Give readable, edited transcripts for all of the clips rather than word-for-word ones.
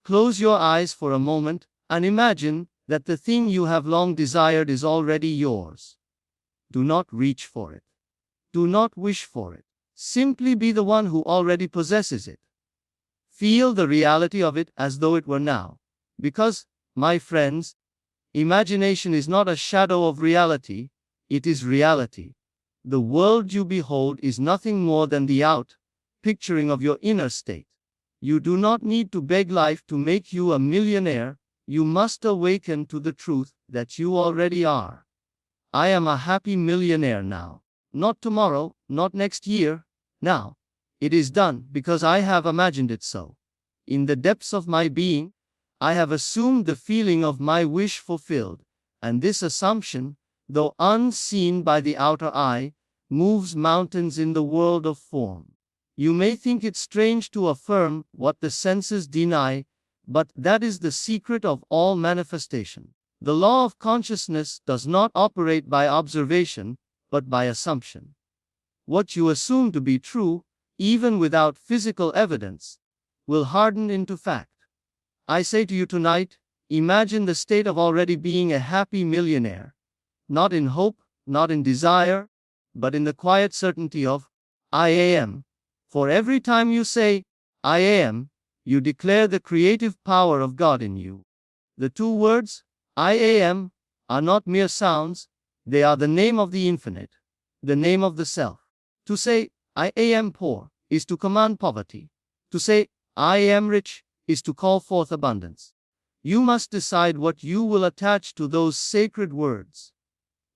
Close your eyes for a moment and imagine that the thing you have long desired is already yours. Do not reach for it. Do not wish for it. Simply be the one who already possesses it. Feel the reality of it as though it were now. Because, my friends, imagination is not a shadow of reality, it is reality. The world you behold is nothing more than the picturing of your inner state. You do not need to beg life to make you a millionaire, you must awaken to the truth that you already are. I am a happy millionaire now. Not tomorrow, not next year, now. It is done because I have imagined it so. In the depths of my being, I have assumed the feeling of my wish fulfilled, and this assumption, though unseen by the outer eye, moves mountains in the world of form. You may think it strange to affirm what the senses deny, but that is the secret of all manifestation. The law of consciousness does not operate by observation, but by assumption. What you assume to be true, even without physical evidence, will harden into fact. I say to you tonight, imagine the state of already being a happy millionaire, not in hope, not in desire, but in the quiet certainty of, I am. For every time you say, I am, you declare the creative power of God in you. The two words, I am, are not mere sounds, they are the name of the infinite, the name of the self. To say, I am poor, is to command poverty. To say, I am rich, is to call forth abundance. You must decide what you will attach to those sacred words.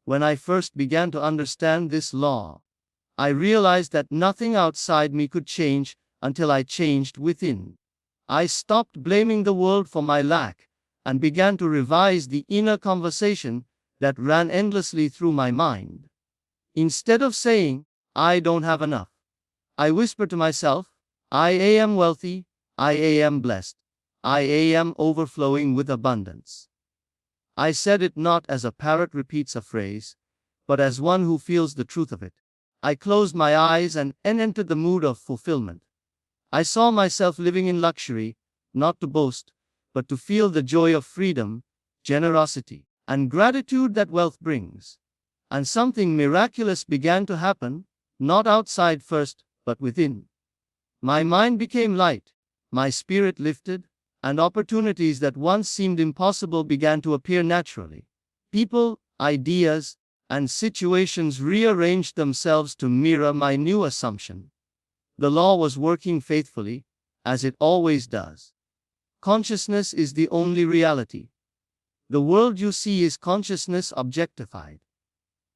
When I first began to understand this law, I realized that nothing outside me could change until I changed within. I stopped blaming the world for my lack and began to revise the inner conversation that ran endlessly through my mind. Instead of saying, I don't have enough, I whispered to myself, I am wealthy, I am blessed, I am overflowing with abundance. I said it not as a parrot repeats a phrase, but as one who feels the truth of it. I closed my eyes and entered the mood of fulfillment. I saw myself living in luxury, not to boast, but to feel the joy of freedom, generosity, and gratitude that wealth brings. And something miraculous began to happen, not outside first, but within. My mind became light, my spirit lifted, and opportunities that once seemed impossible began to appear naturally. People, ideas, and situations rearranged themselves to mirror my new assumption. The law was working faithfully, as it always does. Consciousness is the only reality. The world you see is consciousness objectified.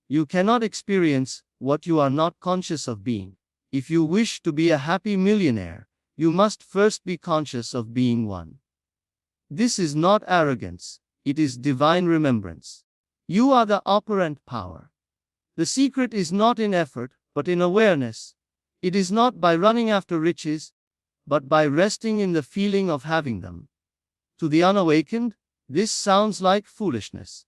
You cannot experience what you are not conscious of being. If you wish to be a happy millionaire, you must first be conscious of being one. This is not arrogance, it is divine remembrance. You are the operant power. The secret is not in effort, but in awareness. It is not by running after riches, but by resting in the feeling of having them. To the unawakened, this sounds like foolishness.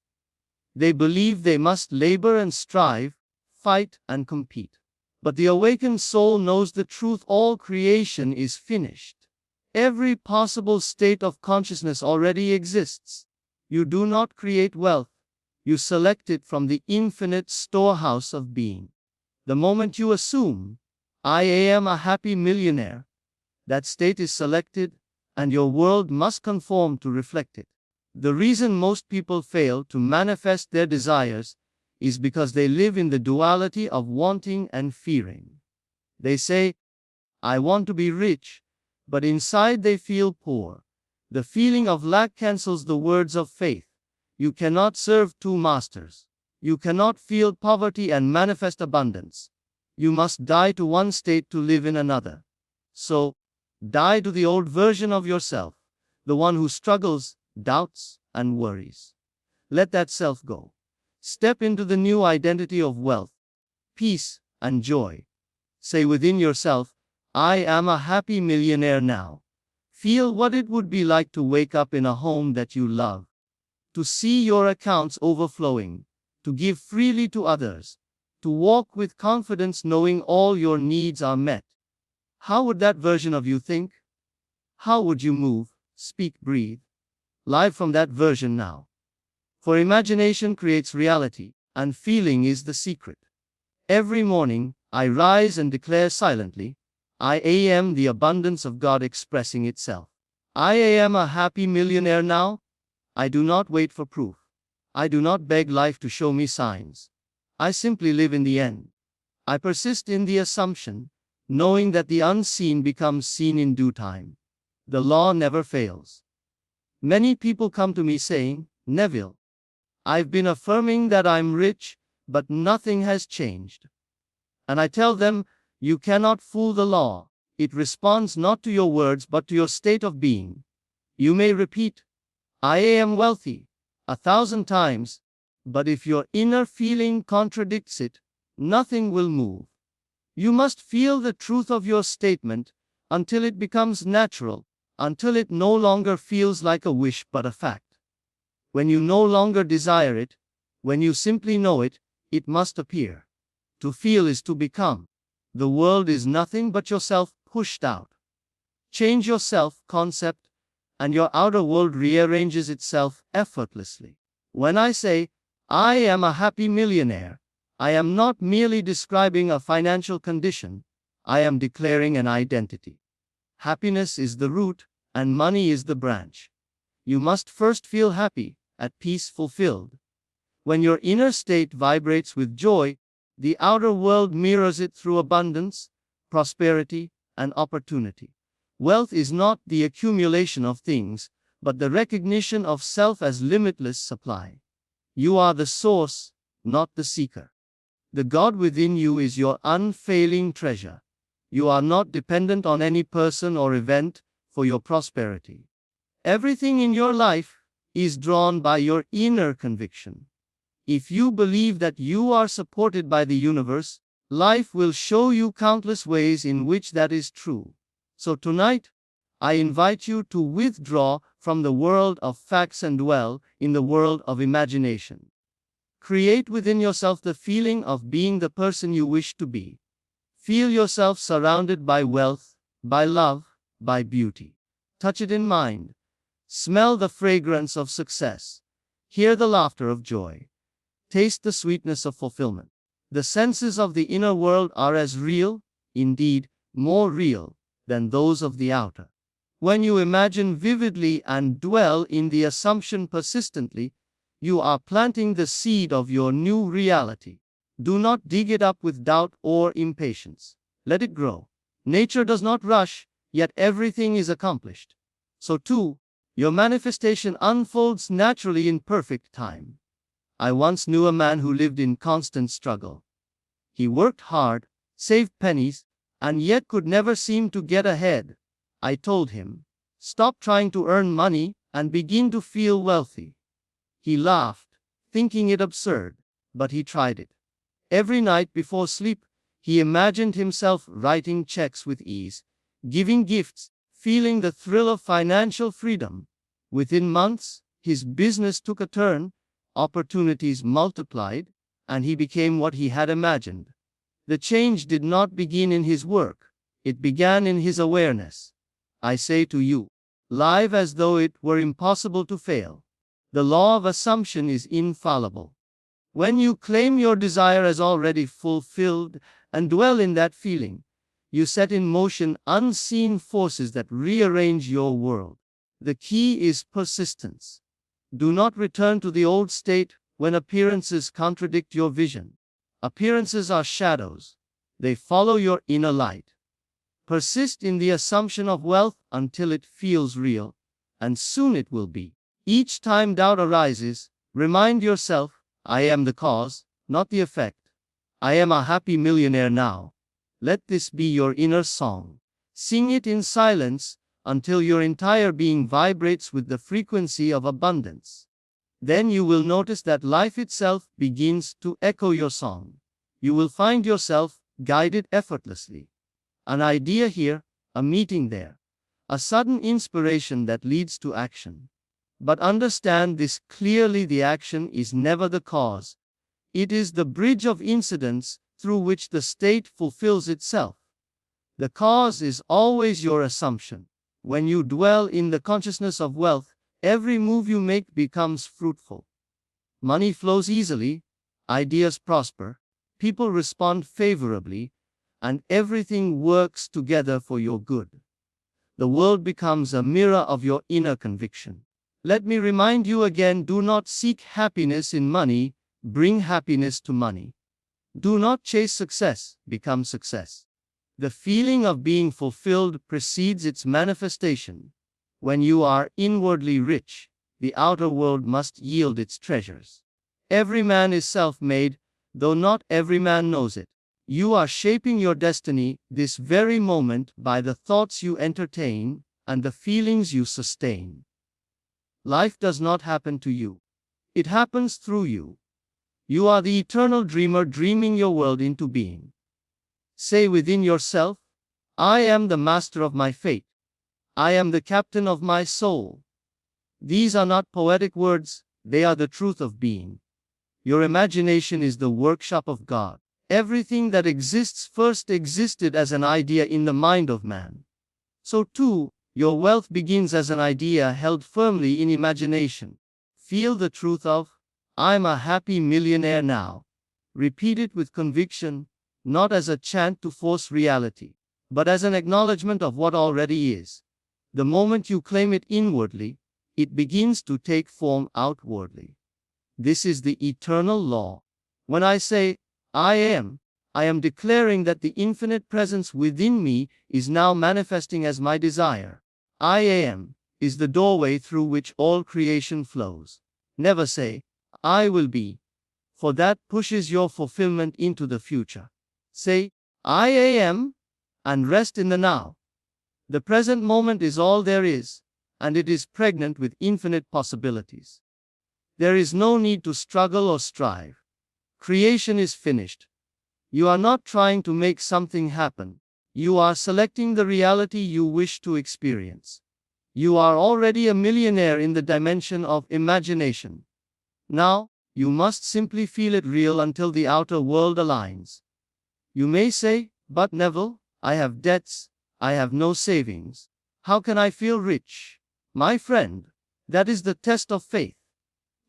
They believe they must labor and strive, fight and compete. But the awakened soul knows the truth: all creation is finished. Every possible state of consciousness already exists. You do not create wealth, you select it from the infinite storehouse of being. The moment you assume, I am a happy millionaire, that state is selected, and your world must conform to reflect it. The reason most people fail to manifest their desires is because they live in the duality of wanting and fearing. They say, I want to be rich, but inside they feel poor. The feeling of lack cancels the words of faith. You cannot serve two masters. You cannot feel poverty and manifest abundance. You must die to one state to live in another. So, die to the old version of yourself, the one who struggles, doubts, and worries. Let that self go. Step into the new identity of wealth, peace, and joy. Say within yourself, I am a happy millionaire now. Feel what it would be like to wake up in a home that you love, to see your accounts overflowing, to give freely to others, to walk with confidence knowing all your needs are met. How would that version of you think? How would you move, speak, breathe. Live from that version now. For imagination creates reality, and feeling is the secret. Every morning, I rise and declare silently, I am the abundance of God expressing itself. I am a happy millionaire now. I do not wait for proof. I do not beg life to show me signs. I simply live in the end. I persist in the assumption, knowing that the unseen becomes seen in due time. The law never fails. Many people come to me saying, Neville, I've been affirming that I'm rich, but nothing has changed. And I tell them, you cannot fool the law. It responds not to your words but to your state of being. You may repeat, I am wealthy, 1,000 times, but if your inner feeling contradicts it, nothing will move. You must feel the truth of your statement until it becomes natural, until it no longer feels like a wish but a fact. When you no longer desire it, when you simply know it, it must appear. To feel is to become. The world is nothing but yourself pushed out. Change your self-concept, and your outer world rearranges itself effortlessly. When I say, I am a happy millionaire, I am not merely describing a financial condition, I am declaring an identity. Happiness is the root, and money is the branch. You must first feel happy, at peace, fulfilled. When your inner state vibrates with joy, the outer world mirrors it through abundance, prosperity, and opportunity. Wealth is not the accumulation of things, but the recognition of self as limitless supply. You are the source, not the seeker. The God within you is your unfailing treasure. You are not dependent on any person or event for your prosperity. Everything in your life is drawn by your inner conviction. If you believe that you are supported by the universe, life will show you countless ways in which that is true. So tonight, I invite you to withdraw from the world of facts and dwell in the world of imagination. Create within yourself the feeling of being the person you wish to be. Feel yourself surrounded by wealth, by love, by beauty. Touch it in mind. Smell the fragrance of success. Hear the laughter of joy. Taste the sweetness of fulfillment. The senses of the inner world are as real, indeed, more real, than those of the outer. When you imagine vividly and dwell in the assumption persistently, you are planting the seed of your new reality. Do not dig it up with doubt or impatience. Let it grow. Nature does not rush, yet everything is accomplished. So too, your manifestation unfolds naturally in perfect time. I once knew a man who lived in constant struggle. He worked hard, saved pennies, and yet could never seem to get ahead. I told him, stop trying to earn money and begin to feel wealthy. He laughed, thinking it absurd, but he tried it. Every night before sleep, he imagined himself writing checks with ease, giving gifts, feeling the thrill of financial freedom. Within months, his business took a turn, opportunities multiplied, and he became what he had imagined. The change did not begin in his work, it began in his awareness. I say to you, live as though it were impossible to fail. The law of assumption is infallible. When you claim your desire as already fulfilled and dwell in that feeling, you set in motion unseen forces that rearrange your world. The key is persistence. Do not return to the old state when appearances contradict your vision. Appearances are shadows. They follow your inner light. Persist in the assumption of wealth until it feels real, and soon it will be. Each time doubt arises, remind yourself, I am the cause, not the effect. I am a happy millionaire now. Let this be your inner song. Sing it in silence until your entire being vibrates with the frequency of abundance. Then you will notice that life itself begins to echo your song. You will find yourself guided effortlessly. An idea here, a meeting there, a sudden inspiration that leads to action. But understand this clearly: the action is never the cause. It is the bridge of incidents through which the state fulfills itself. The cause is always your assumption. When you dwell in the consciousness of wealth, every move you make becomes fruitful. Money flows easily, ideas prosper, people respond favorably, and everything works together for your good. The world becomes a mirror of your inner conviction. Let me remind you again, do not seek happiness in money, bring happiness to money. Do not chase success, become success. The feeling of being fulfilled precedes its manifestation. When you are inwardly rich, the outer world must yield its treasures. Every man is self-made, though not every man knows it. You are shaping your destiny this very moment by the thoughts you entertain and the feelings you sustain. Life does not happen to you. It happens through you. You are the eternal dreamer dreaming your world into being. Say within yourself, I am the master of my fate. I am the captain of my soul. These are not poetic words, they are the truth of being. Your imagination is the workshop of God. Everything that exists first existed as an idea in the mind of man. So too, your wealth begins as an idea held firmly in imagination. Feel the truth of, I'm a happy millionaire now. Repeat it with conviction, not as a chant to force reality, but as an acknowledgement of what already is. The moment you claim it inwardly, it begins to take form outwardly. This is the eternal law. When I say, I am declaring that the infinite presence within me is now manifesting as my desire. I am is the doorway through which all creation flows. Never say, I will be, for that pushes your fulfillment into the future. Say, I am, and rest in the now. The present moment is all there is, and it is pregnant with infinite possibilities. There is no need to struggle or strive. Creation is finished. You are not trying to make something happen. You are selecting the reality you wish to experience. You are already a millionaire in the dimension of imagination. Now, you must simply feel it real until the outer world aligns. You may say, but Neville, I have debts, I have no savings. How can I feel rich? My friend, that is the test of faith.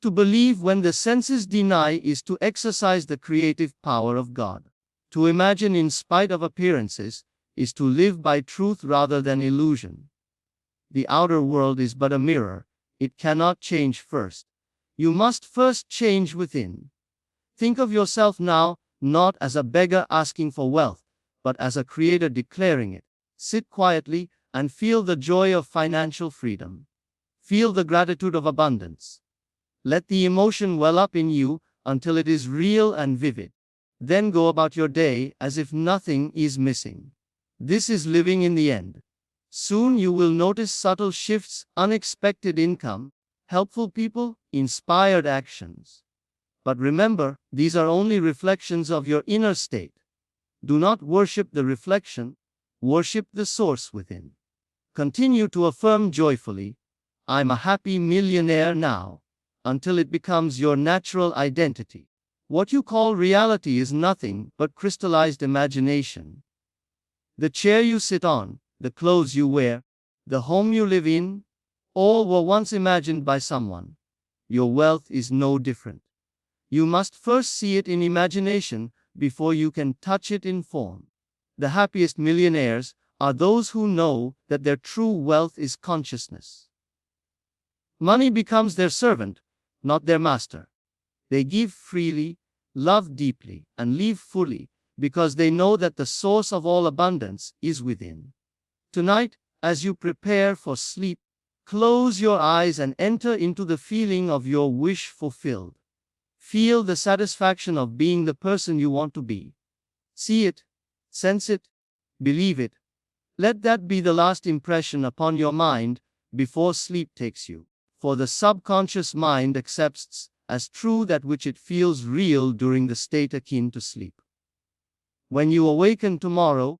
To believe when the senses deny is to exercise the creative power of God. To imagine in spite of appearances is to live by truth rather than illusion. The outer world is but a mirror, it cannot change first. You must first change within. Think of yourself now, not as a beggar asking for wealth, but as a creator declaring it. Sit quietly and feel the joy of financial freedom. Feel the gratitude of abundance. Let the emotion well up in you until it is real and vivid. Then go about your day as if nothing is missing. This is living in the end. Soon you will notice subtle shifts, unexpected income, helpful people, inspired actions. But remember, these are only reflections of your inner state. Do not worship the reflection, worship the source within. Continue to affirm joyfully, I'm a happy millionaire now, until it becomes your natural identity. What you call reality is nothing but crystallized imagination. The chair you sit on, the clothes you wear, the home you live in, all were once imagined by someone. Your wealth is no different. You must first see it in imagination before you can touch it in form. The happiest millionaires are those who know that their true wealth is consciousness. Money becomes their servant, not their master. They give freely, love deeply, and live fully, because they know that the source of all abundance is within. Tonight, as you prepare for sleep, close your eyes and enter into the feeling of your wish fulfilled. Feel the satisfaction of being the person you want to be. See it, sense it, believe it. Let that be the last impression upon your mind before sleep takes you. For the subconscious mind accepts as true that which it feels real during the state akin to sleep. When you awaken tomorrow,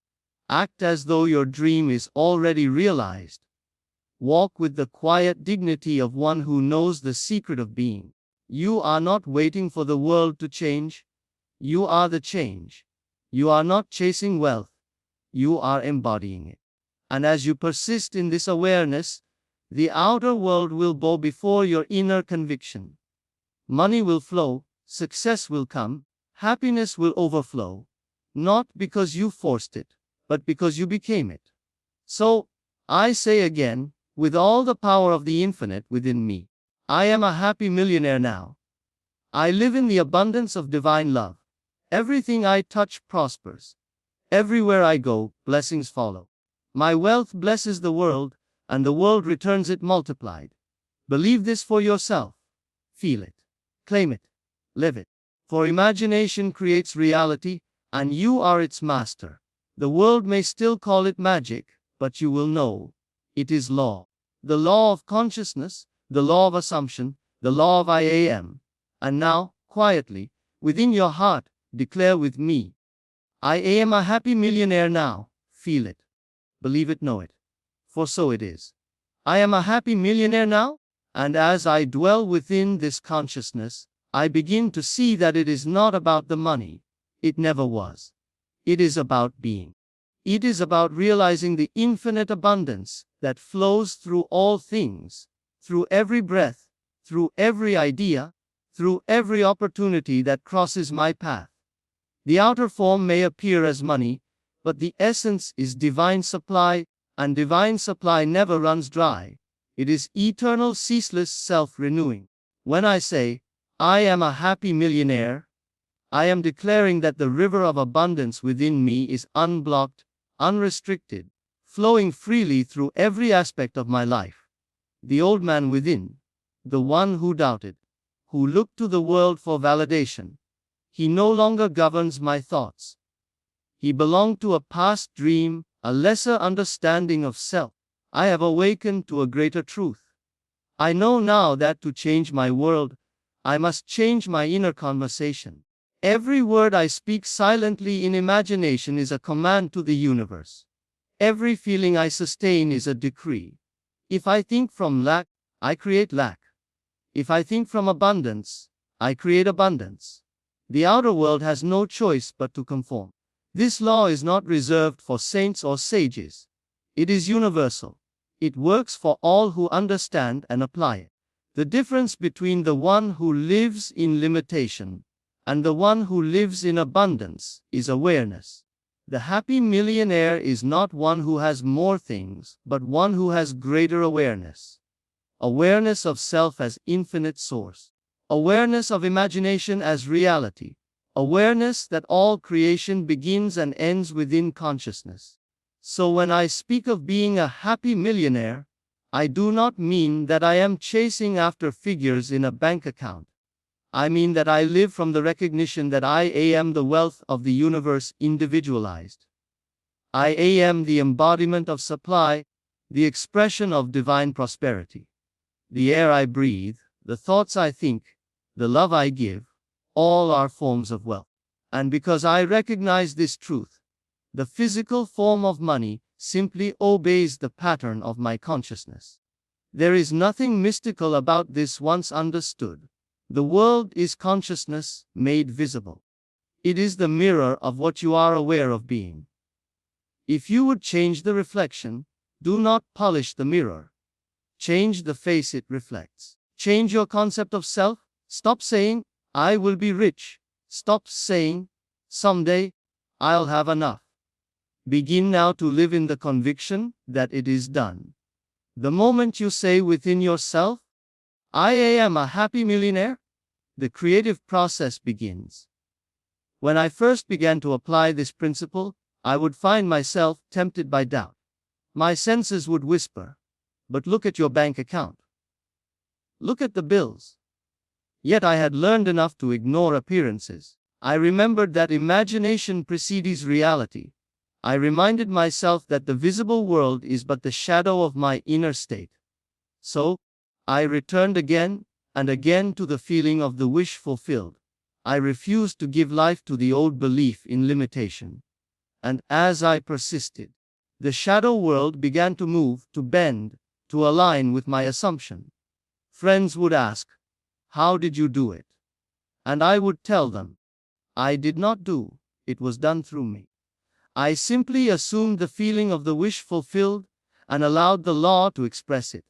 act as though your dream is already realized. Walk with the quiet dignity of one who knows the secret of being. You are not waiting for the world to change. You are the change. You are not chasing wealth. You are embodying it. And as you persist in this awareness, the outer world will bow before your inner conviction. Money will flow, success will come, happiness will overflow, not because you forced it, but because you became it. So, I say again, with all the power of the infinite within me, I am a happy millionaire now. I live in the abundance of divine love. Everything I touch prospers. Everywhere I go, blessings follow. My wealth blesses the world, and the world returns it multiplied. Believe this for yourself. Feel it. Claim it. Live it. For imagination creates reality, and you are its master. The world may still call it magic, but you will know it is law. The law of consciousness, the law of assumption, the law of I am. And now, quietly, within your heart, declare with me, I am a happy millionaire now. Feel it. Believe it, know it. For so it is. I am a happy millionaire now, and as I dwell within this consciousness, I begin to see that it is not about the money. It never was. It is about being. It is about realizing the infinite abundance that flows through all things, through every breath, through every idea, through every opportunity that crosses my path. The outer form may appear as money, but the essence is divine supply, and divine supply never runs dry. It is eternal, ceaseless, self-renewing. When I say, I am a happy millionaire, I am declaring that the river of abundance within me is unblocked, unrestricted, flowing freely through every aspect of my life. The old man within, the one who doubted, who looked to the world for validation, he no longer governs my thoughts. He belonged to a past dream, a lesser understanding of self. I have awakened to a greater truth. I know now that to change my world, I must change my inner conversation. Every word I speak silently in imagination is a command to the universe. Every feeling I sustain is a decree. If I think from lack, I create lack. If I think from abundance, I create abundance. The outer world has no choice but to conform. This law is not reserved for saints or sages. It is universal. It works for all who understand and apply it. The difference between the one who lives in limitation and the one who lives in abundance is awareness. The happy millionaire is not one who has more things, but one who has greater awareness. Awareness of self as infinite source. Awareness of imagination as reality. Awareness that all creation begins and ends within consciousness. So when I speak of being a happy millionaire, I do not mean that I am chasing after figures in a bank account. I mean that I live from the recognition that I am the wealth of the universe individualized. I am the embodiment of supply, the expression of divine prosperity. The air I breathe, the thoughts I think, the love I give, all are forms of wealth. And because I recognize this truth, the physical form of money simply obeys the pattern of my consciousness. There is nothing mystical about this once understood. The world is consciousness made visible. It is the mirror of what you are aware of being. If you would change the reflection, do not polish the mirror. Change the face it reflects. Change your concept of self. Stop saying, I will be rich. Stop saying, someday, I'll have enough. Begin now to live in the conviction that it is done. The moment you say within yourself, I am a happy millionaire, the creative process begins. When I first began to apply this principle, I would find myself tempted by doubt. My senses would whisper, but look at your bank account. Look at the bills. Yet I had learned enough to ignore appearances. I remembered that imagination precedes reality. I reminded myself that the visible world is but the shadow of my inner state. So, I returned again and again to the feeling of the wish fulfilled. I refused to give life to the old belief in limitation. And as I persisted, the shadow world began to move, to bend, to align with my assumption. Friends would ask, how did you do it? And I would tell them, I did not do, it was done through me. I simply assumed the feeling of the wish fulfilled, and allowed the law to express it.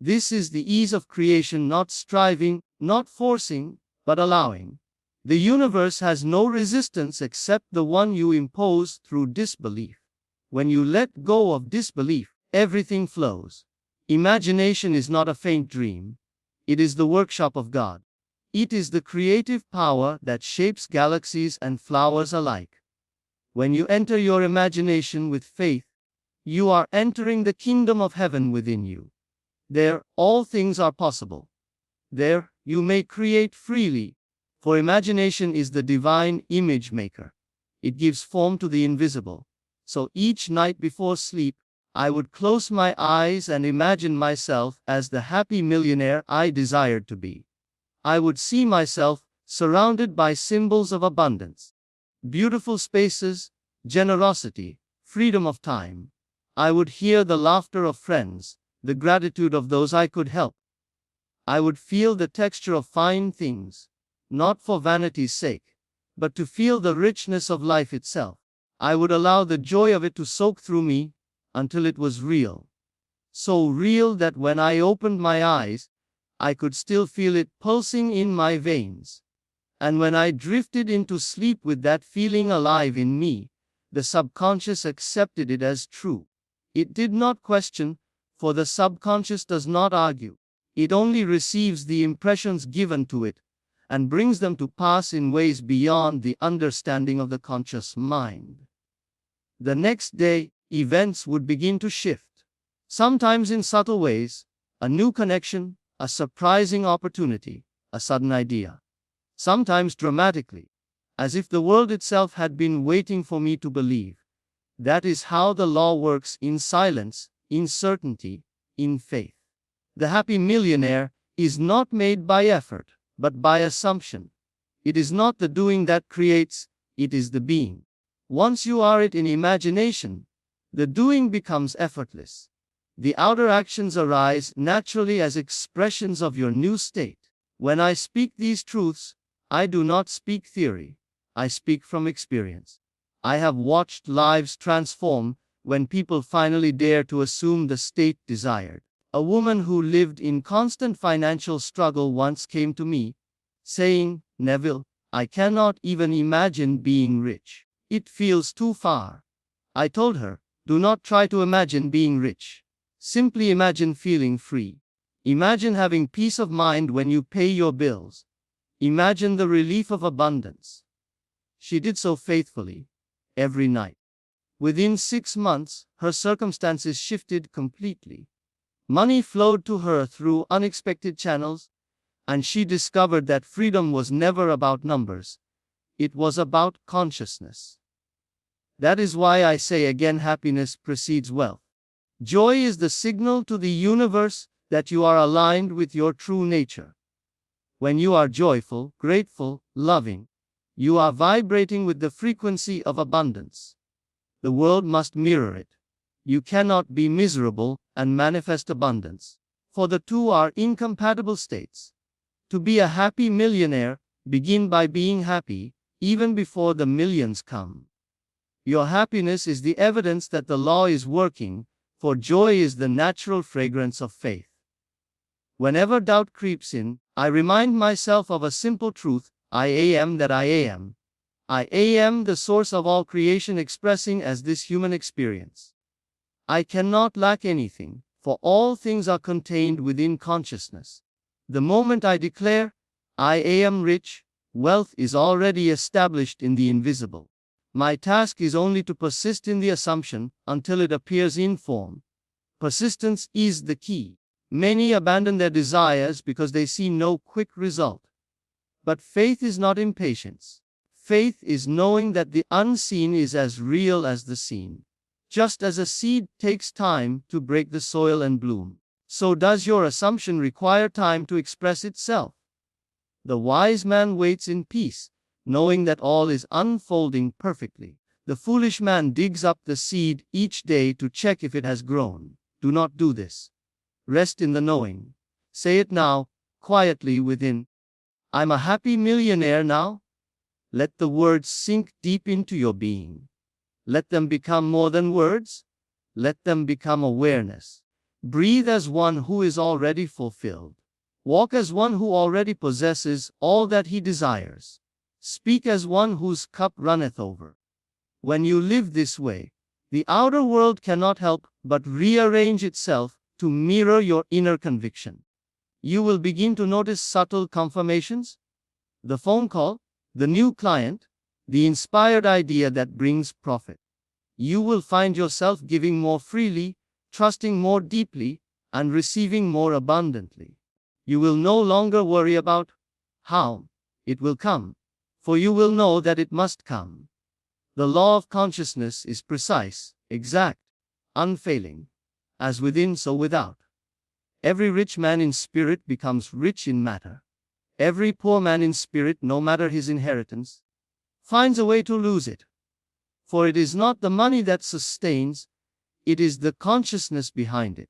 This is the ease of creation, not striving, not forcing, but allowing. The universe has no resistance except the one you impose through disbelief. When you let go of disbelief, everything flows. Imagination is not a faint dream. It is the workshop of God. It is the creative power that shapes galaxies and flowers alike. When you enter your imagination with faith, you are entering the kingdom of heaven within you. There, all things are possible. There, you may create freely, for imagination is the divine image maker. It gives form to the invisible. So each night before sleep, I would close my eyes and imagine myself as the happy millionaire I desired to be. I would see myself surrounded by symbols of abundance, beautiful spaces, generosity, freedom of time. I would hear the laughter of friends, the gratitude of those I could help. I would feel the texture of fine things, not for vanity's sake, but to feel the richness of life itself. I would allow the joy of it to soak through me until it was real. So real that when I opened my eyes, I could still feel it pulsing in my veins. And when I drifted into sleep with that feeling alive in me, the subconscious accepted it as true. It did not question, for the subconscious does not argue. It only receives the impressions given to it, and brings them to pass in ways beyond the understanding of the conscious mind. The next day, events would begin to shift. Sometimes in subtle ways, a new connection, a surprising opportunity, a sudden idea. Sometimes dramatically, as if the world itself had been waiting for me to believe. That is how the law works, in silence, in certainty, in faith. The happy millionaire is not made by effort, but by assumption. It is not the doing that creates, it is the being. Once you are it in imagination, the doing becomes effortless. The outer actions arise naturally as expressions of your new state. When I speak these truths, I do not speak theory. I speak from experience. I have watched lives transform when people finally dare to assume the state desired. A woman who lived in constant financial struggle once came to me, saying, "Neville, I cannot even imagine being rich. It feels too far." I told her, "Do not try to imagine being rich. Simply imagine feeling free. Imagine having peace of mind when you pay your bills. Imagine the relief of abundance." She did so faithfully, every night. Within 6 months, her circumstances shifted completely. Money flowed to her through unexpected channels, and she discovered that freedom was never about numbers. It was about consciousness. That is why I say again, happiness precedes wealth. Joy is the signal to the universe that you are aligned with your true nature. When you are joyful, grateful, loving, you are vibrating with the frequency of abundance. The world must mirror it. You cannot be miserable and manifest abundance, for the two are incompatible states. To be a happy millionaire, begin by being happy, even before the millions come. Your happiness is the evidence that the law is working, for joy is the natural fragrance of faith. Whenever doubt creeps in, I remind myself of a simple truth: I am that I am. I am the source of all creation expressing as this human experience. I cannot lack anything, for all things are contained within consciousness. The moment I declare, "I am rich," wealth is already established in the invisible. My task is only to persist in the assumption until it appears in form. Persistence is the key. Many abandon their desires because they see no quick result. But faith is not impatience. Faith is knowing that the unseen is as real as the seen. Just as a seed takes time to break the soil and bloom, so does your assumption require time to express itself. The wise man waits in peace, knowing that all is unfolding perfectly. The foolish man digs up the seed each day to check if it has grown. Do not do this. Rest in the knowing. Say it now, quietly within. I'm a happy millionaire now. Let the words sink deep into your being. Let them become more than words. Let them become awareness. Breathe as one who is already fulfilled. Walk as one who already possesses all that he desires. Speak as one whose cup runneth over. When you live this way, the outer world cannot help but rearrange itself to mirror your inner conviction. You will begin to notice subtle confirmations: the phone call, the new client, the inspired idea that brings profit. You will find yourself giving more freely, trusting more deeply, and receiving more abundantly. You will no longer worry about how it will come, for you will know that it must come. The law of consciousness is precise, exact, unfailing. As within, so without. Every rich man in spirit becomes rich in matter. Every poor man in spirit, no matter his inheritance, finds a way to lose it. For it is not the money that sustains, it is the consciousness behind it.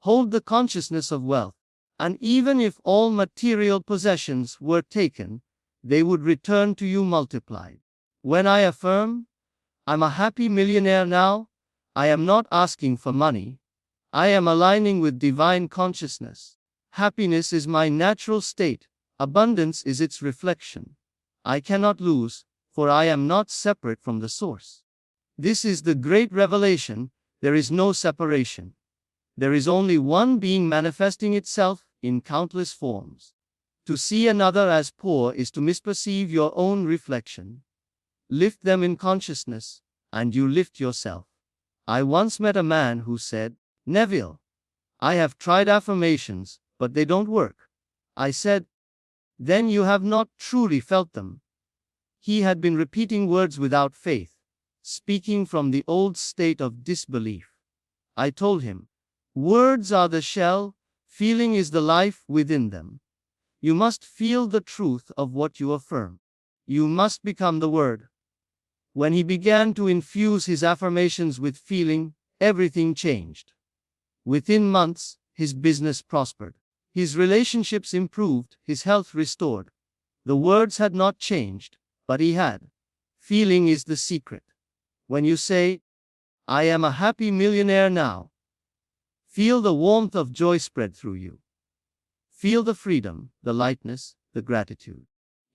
Hold the consciousness of wealth, and even if all material possessions were taken, they would return to you multiplied. When I affirm, I'm a happy millionaire now, I am not asking for money. I am aligning with divine consciousness. Happiness is my natural state. Abundance is its reflection. I cannot lose, for I am not separate from the source. This is the great revelation. There is no separation. There is only one being manifesting itself in countless forms. To see another as poor is to misperceive your own reflection. Lift them in consciousness, and you lift yourself. I once met a man who said, "Neville, I have tried affirmations, but they don't work." I said, "Then you have not truly felt them." He had been repeating words without faith, speaking from the old state of disbelief. I told him, "Words are the shell, feeling is the life within them. You must feel the truth of what you affirm. You must become the word." When he began to infuse his affirmations with feeling, everything changed. Within months, his business prospered. His relationships improved, his health restored. The words had not changed, but he had. Feeling is the secret. When you say, "I am a happy millionaire now," feel the warmth of joy spread through you. Feel the freedom, the lightness, the gratitude.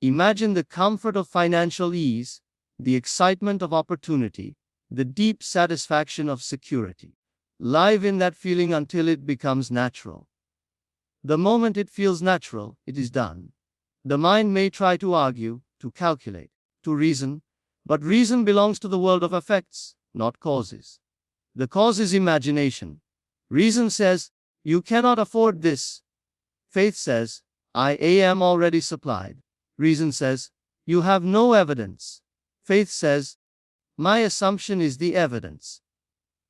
Imagine the comfort of financial ease, the excitement of opportunity, the deep satisfaction of security. Live in that feeling until it becomes natural. The moment it feels natural, it is done. The mind may try to argue, to calculate, to reason, but reason belongs to the world of effects, not causes. The cause is imagination. Reason says, "You cannot afford this." Faith says, "I am already supplied." Reason says, "You have no evidence." Faith says, "My assumption is the evidence."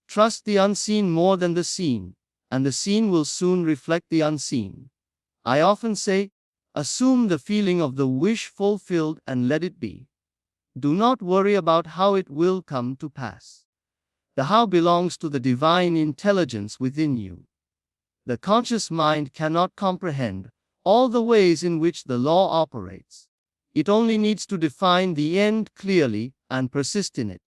Trust the unseen more than the seen, and the seen will soon reflect the unseen. I often say, assume the feeling of the wish fulfilled and let it be. Do not worry about how it will come to pass. The how belongs to the divine intelligence within you. The conscious mind cannot comprehend all the ways in which the law operates. It only needs to define the end clearly and persist in it.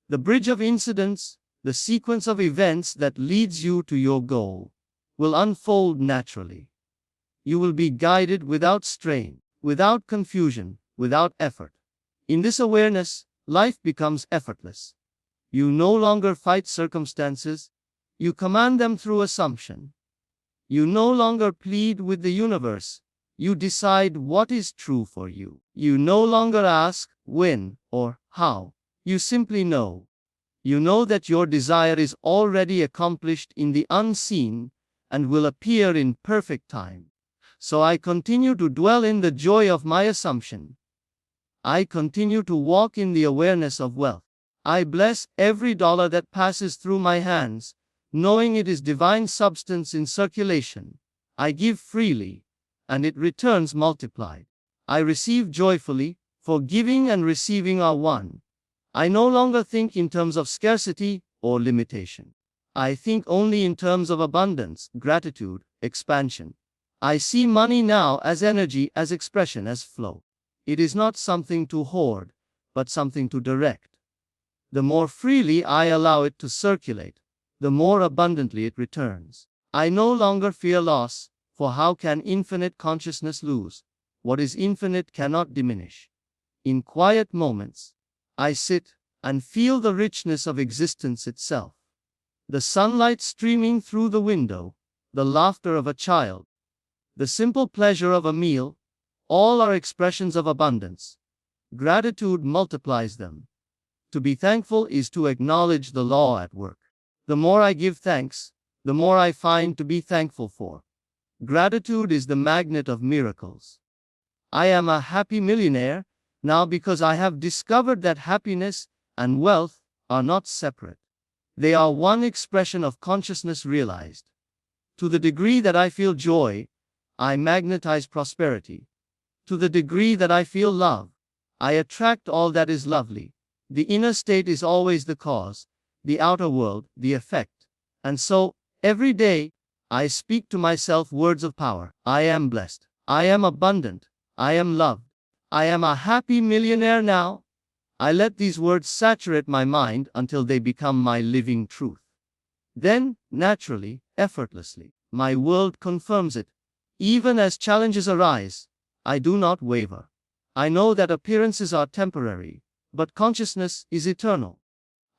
The bridge of incidents, the sequence of events that leads you to your goal, will unfold naturally. You will be guided without strain, without confusion, without effort. In this awareness, life becomes effortless. You no longer fight circumstances, you command them through assumption. You no longer plead with the universe, you decide what is true for you. You no longer ask when or how, you simply know. You know that your desire is already accomplished in the unseen and will appear in perfect time. So I continue to dwell in the joy of my assumption. I continue to walk in the awareness of wealth. I bless every dollar that passes through my hands, knowing it is divine substance in circulation. I give freely, and it returns multiplied. I receive joyfully, for giving and receiving are one. I no longer think in terms of scarcity or limitation. I think only in terms of abundance, gratitude, expansion. I see money now as energy, as expression, as flow. It is not something to hoard, but something to direct. The more freely I allow it to circulate, the more abundantly it returns. I no longer fear loss, for how can infinite consciousness lose? What is infinite cannot diminish. In quiet moments, I sit and feel the richness of existence itself. The sunlight streaming through the window, the laughter of a child, the simple pleasure of a meal, all are expressions of abundance. Gratitude multiplies them. To be thankful is to acknowledge the law at work. The more I give thanks, the more I find to be thankful for. Gratitude is the magnet of miracles. I am a happy millionaire now because I have discovered that happiness and wealth are not separate. They are one expression of consciousness realized. To the degree that I feel joy, I magnetize prosperity. To the degree that I feel love, I attract all that is lovely. The inner state is always the cause, the outer world, the effect. And so, every day, I speak to myself words of power. I am blessed. I am abundant. I am loved. I am a happy millionaire now. I let these words saturate my mind until they become my living truth. Then, naturally, effortlessly, my world confirms it. Even as challenges arise, I do not waver. I know that appearances are temporary, but consciousness is eternal.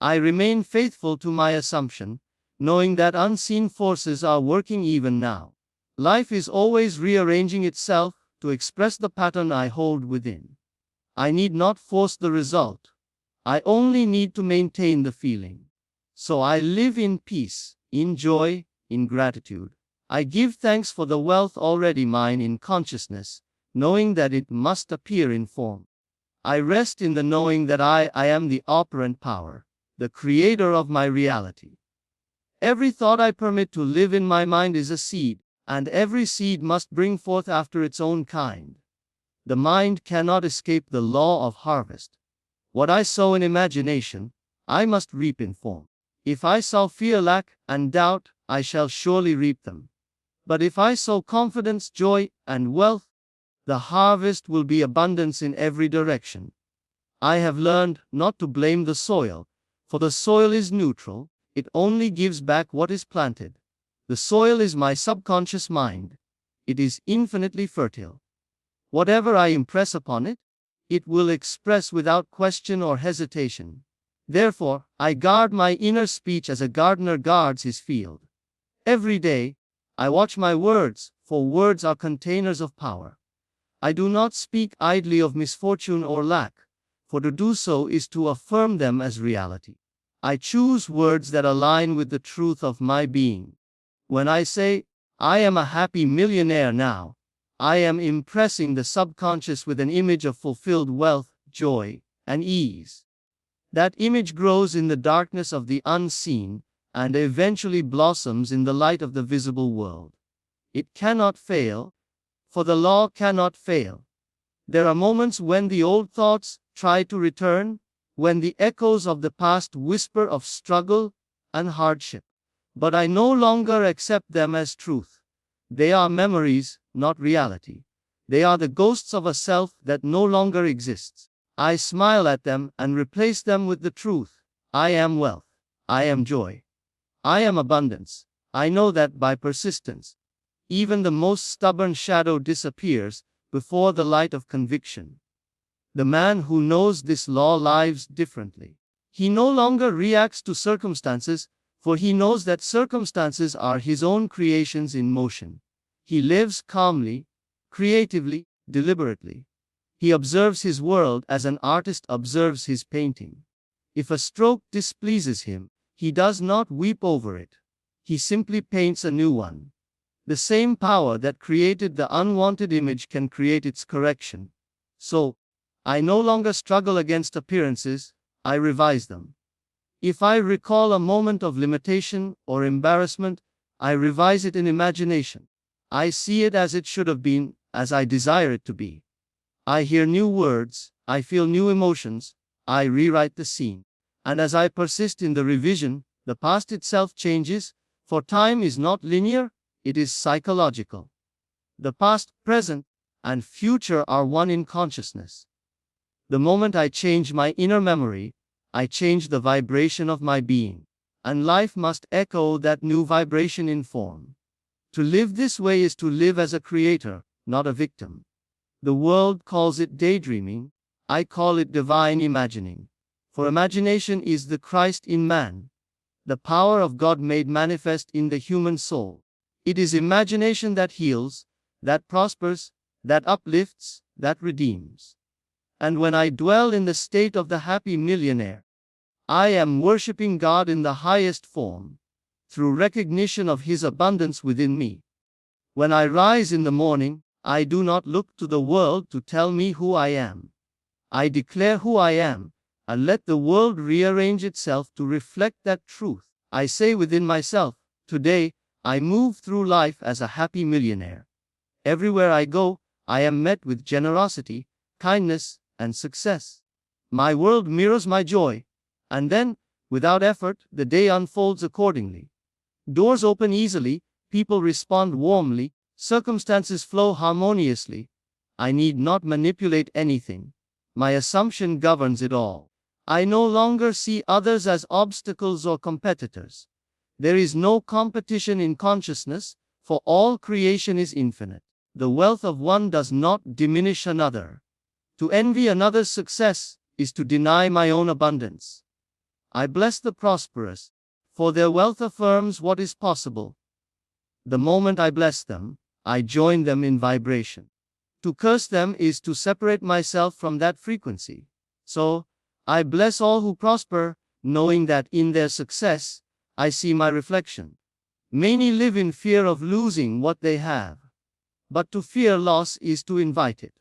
I remain faithful to my assumption, knowing that unseen forces are working even now. Life is always rearranging itself to express the pattern I hold within. I need not force the result. I only need to maintain the feeling. So I live in peace, in joy, in gratitude. I give thanks for the wealth already mine in consciousness, knowing that it must appear in form. I rest in the knowing that I am the operant power, the creator of my reality. Every thought I permit to live in my mind is a seed, and every seed must bring forth after its own kind. The mind cannot escape the law of harvest. What I sow in imagination, I must reap in form. If I sow fear, lack, and doubt, I shall surely reap them. But if I sow confidence, joy, and wealth, the harvest will be abundance in every direction. I have learned not to blame the soil, for the soil is neutral, it only gives back what is planted. The soil is my subconscious mind. It is infinitely fertile. Whatever I impress upon it, it will express without question or hesitation. Therefore, I guard my inner speech as a gardener guards his field. Every day, I watch my words, for words are containers of power. I do not speak idly of misfortune or lack, for to do so is to affirm them as reality. I choose words that align with the truth of my being. When I say, I am a happy millionaire now, I am impressing the subconscious with an image of fulfilled wealth, joy, and ease. That image grows in the darkness of the unseen, and eventually blossoms in the light of the visible world. It cannot fail, for the law cannot fail. There are moments when the old thoughts try to return, when the echoes of the past whisper of struggle and hardship. But I no longer accept them as truth. They are memories, not reality. They are the ghosts of a self that no longer exists. I smile at them and replace them with the truth. I am wealth. I am joy. I am abundance. I know that by persistence, even the most stubborn shadow disappears before the light of conviction. The man who knows this law lives differently. He no longer reacts to circumstances, for he knows that circumstances are his own creations in motion. He lives calmly, creatively, deliberately. He observes his world as an artist observes his painting. If a stroke displeases him, he does not weep over it. He simply paints a new one. The same power that created the unwanted image can create its correction. So, I no longer struggle against appearances, I revise them. If I recall a moment of limitation or embarrassment, I revise it in imagination. I see it as it should have been, as I desire it to be. I hear new words, I feel new emotions, I rewrite the scene. And as I persist in the revision, the past itself changes, for time is not linear, it is psychological. The past, present, and future are one in consciousness. The moment I change my inner memory, I change the vibration of my being. and life must echo that new vibration in form. To live this way is to live as a creator, not a victim. The world calls it daydreaming, I call it divine imagining. For imagination is the Christ in man, the power of God made manifest in the human soul. It is imagination that heals, that prospers, that uplifts, that redeems. And when I dwell in the state of the happy millionaire, I am worshipping God in the highest form, through recognition of His abundance within me. When I rise in the morning, I do not look to the world to tell me who I am. I declare who I am, and let the world rearrange itself to reflect that truth. I say within myself, today, I move through life as a happy millionaire. Everywhere I go, I am met with generosity, kindness, and success. My world mirrors my joy, and then, without effort, the day unfolds accordingly. Doors open easily, people respond warmly, circumstances flow harmoniously. I need not manipulate anything. My assumption governs it all. I no longer see others as obstacles or competitors. There is no competition in consciousness, for all creation is infinite. The wealth of one does not diminish another. To envy another's success is to deny my own abundance. I bless the prosperous, for their wealth affirms what is possible. The moment I bless them, I join them in vibration. To curse them is to separate myself from that frequency. So, I bless all who prosper, knowing that in their success, I see my reflection. Many live in fear of losing what they have. But to fear loss is to invite it.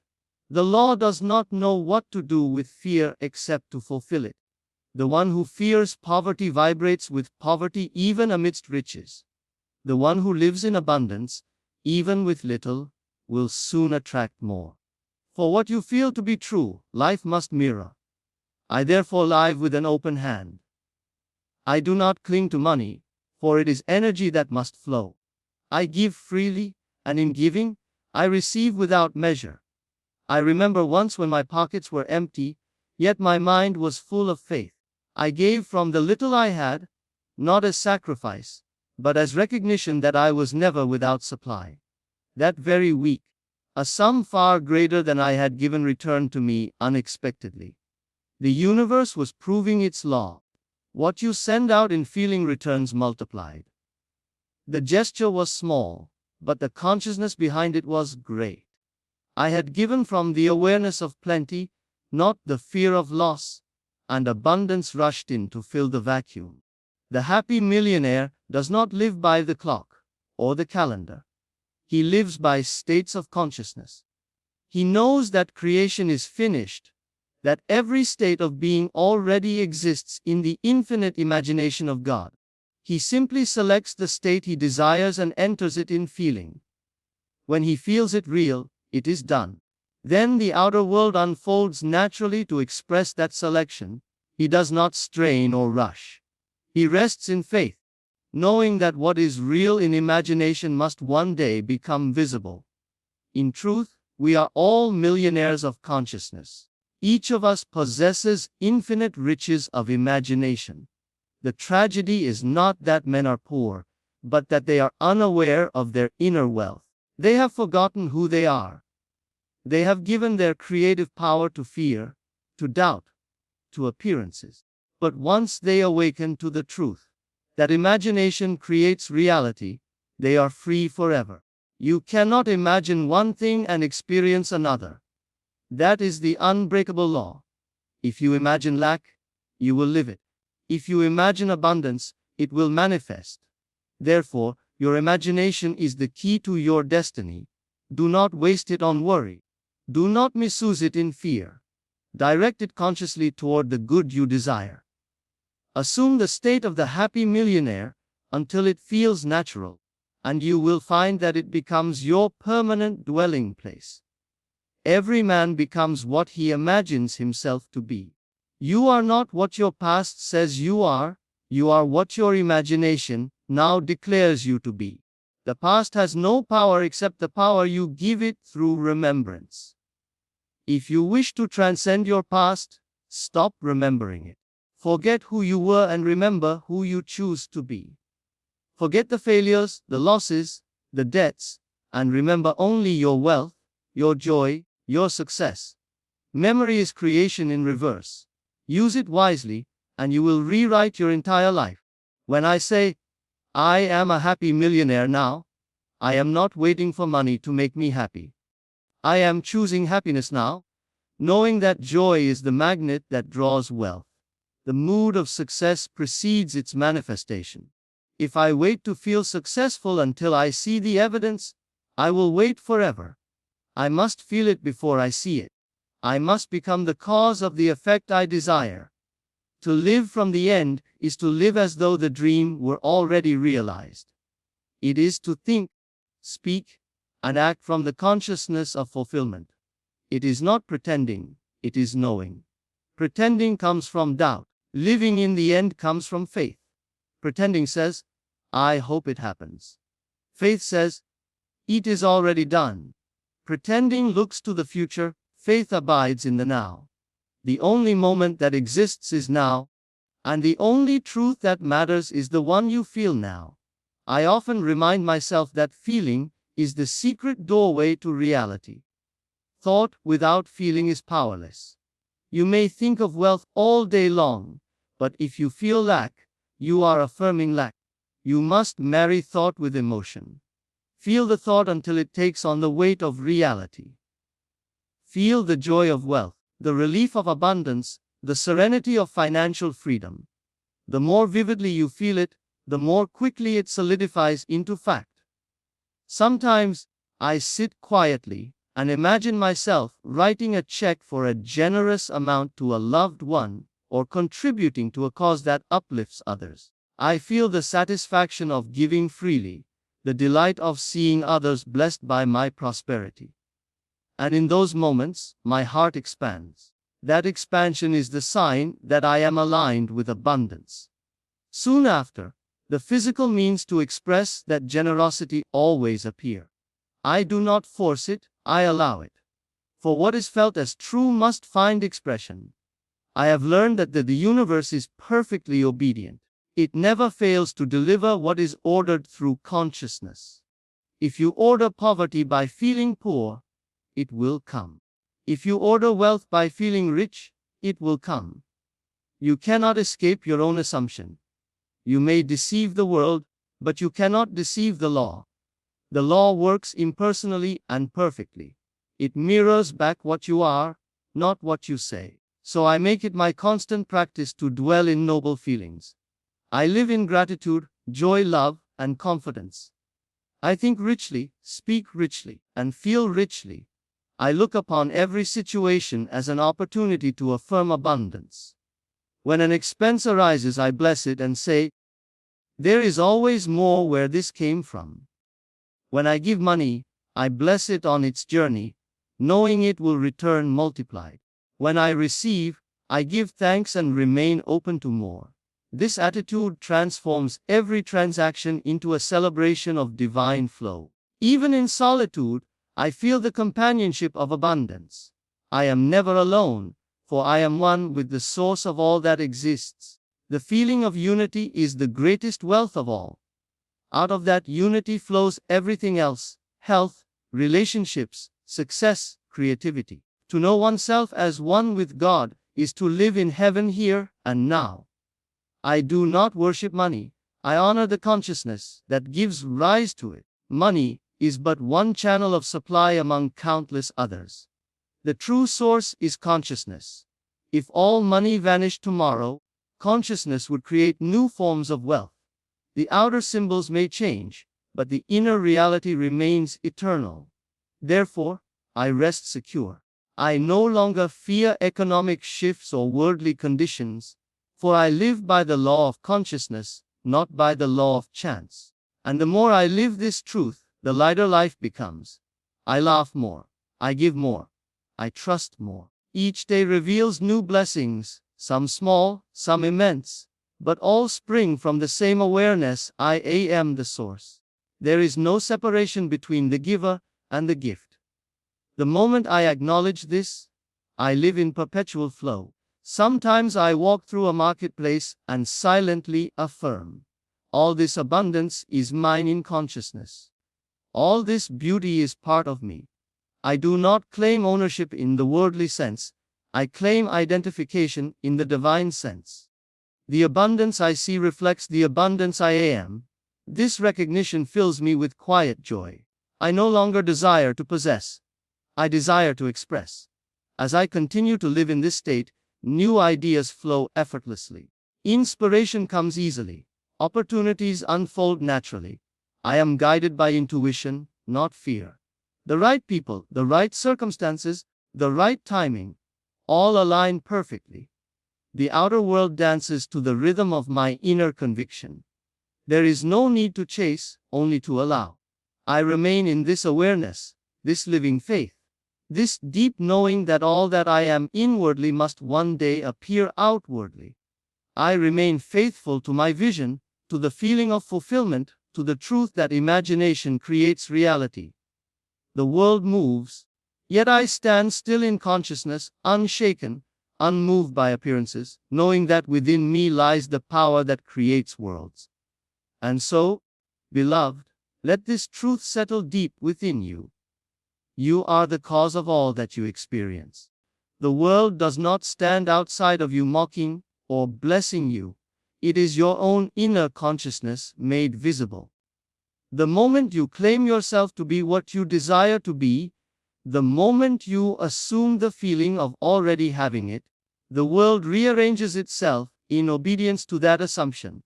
The law does not know what to do with fear except to fulfill it. The one who fears poverty vibrates with poverty even amidst riches. The one who lives in abundance, even with little, will soon attract more. For what you feel to be true, life must mirror. I therefore live with an open hand. I do not cling to money, for it is energy that must flow. I give freely, and in giving, I receive without measure. I remember once when my pockets were empty, yet my mind was full of faith. I gave from the little I had, not as sacrifice, but as recognition that I was never without supply. That very week, a sum far greater than I had given returned to me unexpectedly. The universe was proving its law. What you send out in feeling returns multiplied. The gesture was small, but the consciousness behind it was great. I had given from the awareness of plenty, not the fear of loss, and abundance rushed in to fill the vacuum. The happy millionaire does not live by the clock or the calendar. He lives by states of consciousness. He knows that creation is finished, that every state of being already exists in the infinite imagination of God. He simply selects the state he desires and enters it in feeling. When he feels it real, it is done. Then the outer world unfolds naturally to express that selection. He does not strain or rush. He rests in faith, knowing that what is real in imagination must one day become visible. In truth, we are all millionaires of consciousness. Each of us possesses infinite riches of imagination. The tragedy is not that men are poor, but that they are unaware of their inner wealth. They have forgotten who they are. They have given their creative power to fear, to doubt, to appearances. But once they awaken to the truth, that imagination creates reality, they are free forever. You cannot imagine one thing and experience another. That is the unbreakable law. If you imagine lack, you will live it. If you imagine abundance, it will manifest. Therefore, your imagination is the key to your destiny. Do not waste it on worry. Do not misuse it in fear. Direct it consciously toward the good you desire. Assume the state of the happy millionaire until it feels natural, and you will find that it becomes your permanent dwelling place. Every man becomes what he imagines himself to be. You are not what your past says you are what your imagination now declares you to be. The past has no power except the power you give it through remembrance. If you wish to transcend your past, stop remembering it. Forget who you were and remember who you choose to be. Forget the failures, the losses, the debts, and remember only your wealth, your joy, your success. Memory is creation in reverse. Use it wisely, and you will rewrite your entire life. When I say, I am a happy millionaire now, I am not waiting for money to make me happy. I am choosing happiness now, knowing that joy is the magnet that draws wealth. The mood of success precedes its manifestation. If I wait to feel successful until I see the evidence, I will wait forever. I must feel it before I see it. I must become the cause of the effect I desire. To live from the end is to live as though the dream were already realized. It is to think, speak, and act from the consciousness of fulfillment. It is not pretending, it is knowing. Pretending comes from doubt. Living in the end comes from faith. Pretending says, I hope it happens. Faith says, it is already done. Pretending looks to the future, faith abides in the now. The only moment that exists is now, and the only truth that matters is the one you feel now. I often remind myself that feeling is the secret doorway to reality. Thought without feeling is powerless. You may think of wealth all day long, but if you feel lack, you are affirming lack. You must marry thought with emotion. Feel the thought until it takes on the weight of reality. Feel the joy of wealth, the relief of abundance, the serenity of financial freedom. The more vividly you feel it, the more quickly it solidifies into fact. Sometimes, I sit quietly and imagine myself writing a check for a generous amount to a loved one, or contributing to a cause that uplifts others. I feel the satisfaction of giving freely, the delight of seeing others blessed by my prosperity. And in those moments, my heart expands. That expansion is the sign that I am aligned with abundance. Soon after, the physical means to express that generosity always appear. I do not force it, I allow it. For what is felt as true must find expression. I have learned that the universe is perfectly obedient. It never fails to deliver what is ordered through consciousness. If you order poverty by feeling poor, it will come. If you order wealth by feeling rich, it will come. You cannot escape your own assumption. You may deceive the world, but you cannot deceive the law. The law works impersonally and perfectly. It mirrors back what you are, not what you say. So I make it my constant practice to dwell in noble feelings. I live in gratitude, joy, love, and confidence. I think richly, speak richly, and feel richly. I look upon every situation as an opportunity to affirm abundance. When an expense arises, I bless it and say, there is always more where this came from. When I give money, I bless it on its journey, knowing it will return multiplied. When I receive, I give thanks and remain open to more. This attitude transforms every transaction into a celebration of divine flow. Even in solitude, I feel the companionship of abundance. I am never alone, for I am one with the source of all that exists. The feeling of unity is the greatest wealth of all. Out of that unity flows everything else: health, relationships, success, creativity. To know oneself as one with God is to live in heaven here and now. I do not worship money. I honor the consciousness that gives rise to it. Money is but one channel of supply among countless others. The true source is consciousness. If all money vanished tomorrow, consciousness would create new forms of wealth. The outer symbols may change, but the inner reality remains eternal. Therefore, I rest secure. I no longer fear economic shifts or worldly conditions, for I live by the law of consciousness, not by the law of chance. And the more I live this truth, the lighter life becomes. I laugh more. I give more. I trust more. Each day reveals new blessings, some small, some immense, but all spring from the same awareness: I am the source. There is no separation between the giver and the gift. The moment I acknowledge this, I live in perpetual flow. Sometimes I walk through a marketplace and silently affirm, all this abundance is mine in consciousness. All this beauty is part of me. I do not claim ownership in the worldly sense, I claim identification in the divine sense. The abundance I see reflects the abundance I am. This recognition fills me with quiet joy. I no longer desire to possess, I desire to express. As I continue to live in this state, new ideas flow effortlessly. Inspiration comes easily. Opportunities unfold naturally. I am guided by intuition, not fear. The right people, the right circumstances, the right timing, all align perfectly. The outer world dances to the rhythm of my inner conviction. There is no need to chase, only to allow. I remain in this awareness, this living faith, this deep knowing that all that I am inwardly must one day appear outwardly. I remain faithful to my vision, to the feeling of fulfillment, to the truth that imagination creates reality. The world moves, yet I stand still in consciousness, unshaken, unmoved by appearances, knowing that within me lies the power that creates worlds. And so, beloved, let this truth settle deep within you. You are the cause of all that you experience. The world does not stand outside of you mocking or blessing you. It is your own inner consciousness made visible. The moment you claim yourself to be what you desire to be, the moment you assume the feeling of already having it, the world rearranges itself in obedience to that assumption.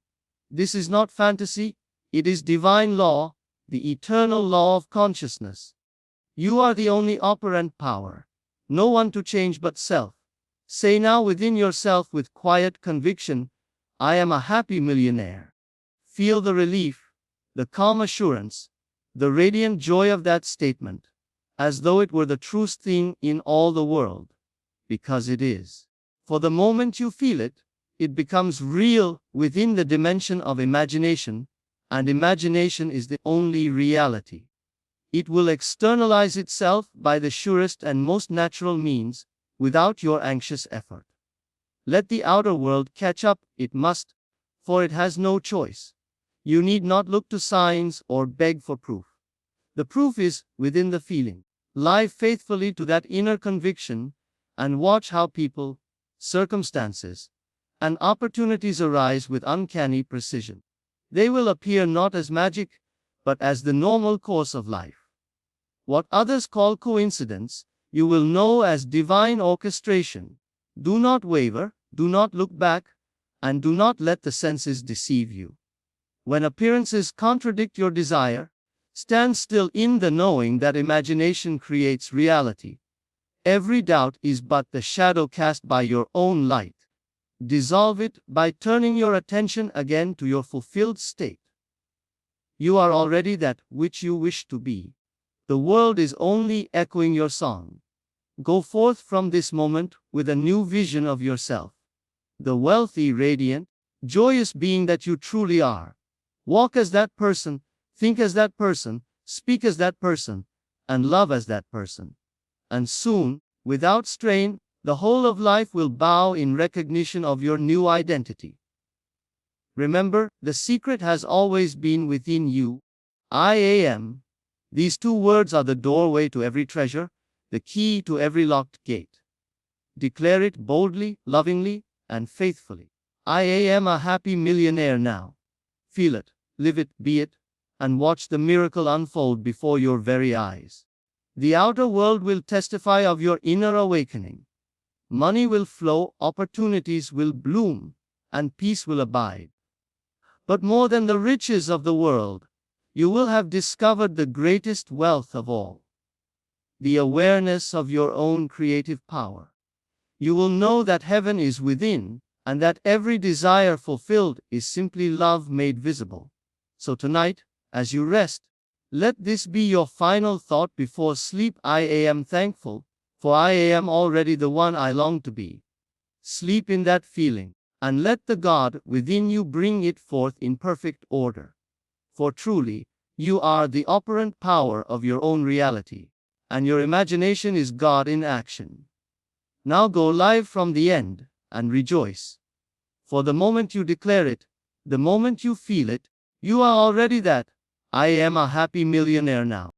This is not fantasy, it is divine law, the eternal law of consciousness. You are the only operant power. No one to change but self. Say now within yourself with quiet conviction, I am a happy millionaire. Feel the relief, the calm assurance, the radiant joy of that statement, as though it were the truest thing in all the world. Because it is. For the moment you feel it, it becomes real within the dimension of imagination, and imagination is the only reality. It will externalize itself by the surest and most natural means, without your anxious effort. Let the outer world catch up, it must, for it has no choice. You need not look to signs or beg for proof. The proof is within the feeling. Live faithfully to that inner conviction, and watch how people, circumstances, and opportunities arise with uncanny precision. They will appear not as magic, but as the normal course of life. What others call coincidence, you will know as divine orchestration. Do not waver, do not look back, and do not let the senses deceive you. When appearances contradict your desire, stand still in the knowing that imagination creates reality. Every doubt is but the shadow cast by your own light. Dissolve it by turning your attention again to your fulfilled state. You are already that which you wish to be. The world is only echoing your song. Go forth from this moment with a new vision of yourself. The wealthy, radiant, joyous being that you truly are. Walk as that person, think as that person, speak as that person, and love as that person. And soon, without strain, the whole of life will bow in recognition of your new identity. Remember, the secret has always been within you. I am. These two words are the doorway to every treasure, the key to every locked gate. Declare it boldly, lovingly, and faithfully. I am a happy millionaire now. Feel it, live it, be it, and watch the miracle unfold before your very eyes. The outer world will testify of your inner awakening. Money will flow, opportunities will bloom, and peace will abide. But more than the riches of the world, you will have discovered the greatest wealth of all. The awareness of your own creative power. You will know that heaven is within, and that every desire fulfilled is simply love made visible. So tonight, as you rest, let this be your final thought before sleep. I am thankful, for I am already the one I long to be. Sleep in that feeling, and let the God within you bring it forth in perfect order. For truly, you are the operant power of your own reality, and your imagination is God in action. Now go live from the end, and rejoice. For the moment you declare it, the moment you feel it, you are already that. I am a happy millionaire now.